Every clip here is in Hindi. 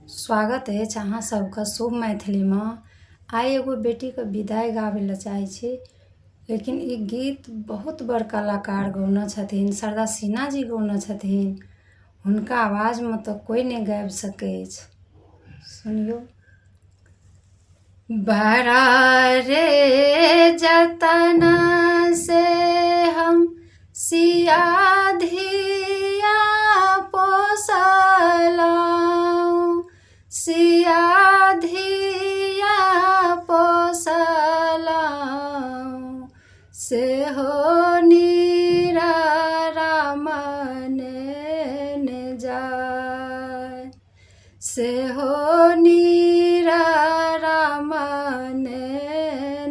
स्वागत अछि अहाँ सबके शुभ मैथिलीमे। आइ एगो बेटीके विदाइ गाबै लए चाहै छी, लेकिन ई गीत बहुत बड़ कलाकार गौने छथिन, शारदा सिन्हा जी गौने छथिन। हुनका आवाजमे तऽ कोइ नहि गाबि सकै अछि। सुनियौ। बड़ा रे जतन से हम सिया धिया पोसलहुँ, सिया धिया पोसलहुँ, सेहो निरामन ने जाय, सेहो निरामन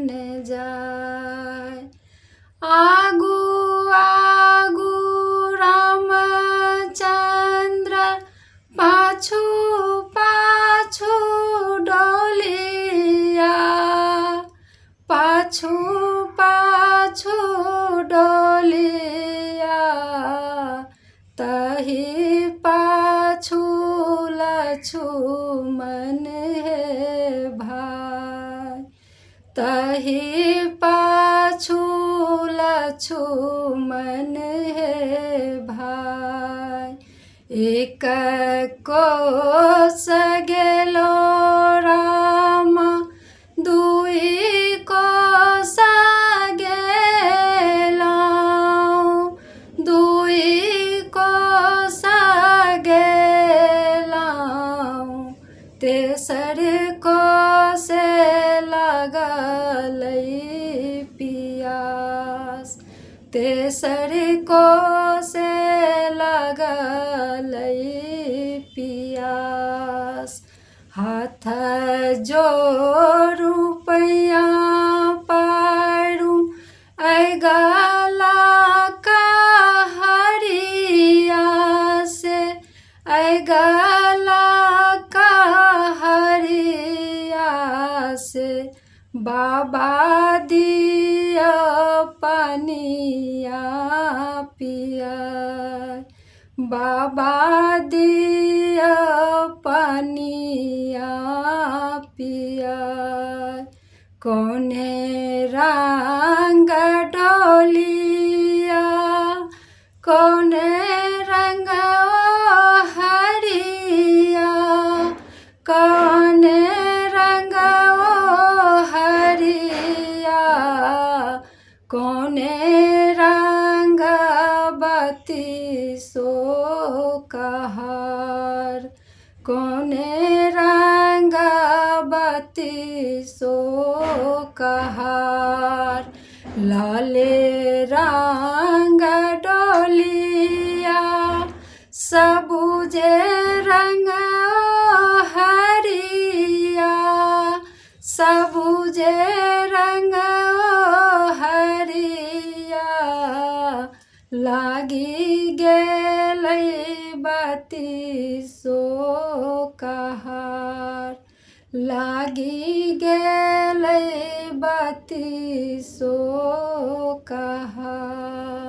ने जाय। आगू आगू रामचंद्र, पाछू पाछू डोलिया, पाछू पाछू डोलिया, तही पाछू लक्ष्मण हे भाई, तही पाछू लक्ष्मण हे भाई। एक कोस गेलो राम, दुई कोस गेलहुँ, दुई कोस गेलहुँ, तेसर कोसे लागल पियास, तेसर कोसे लागल पियास। हाथ जोड़ू पैया पारू, अगला कहरिया से, अगला कहरिया से, बाबा दिया पनिया पिया, बाबा दिया पनिया पिया। कौने रंग डोलिया, कौने रंग हरिया, कौने रंग हरिया, कौने रंग बत्तीसो कहार, कौने रंग बत्तीसो कहार। लाले रंग डोलिया, सबुजे रंग हरिया, सबुजे रंग हरिया, लागी गेलै बत्तीसो कहार, लागी गेलै बत्तीसो कहार।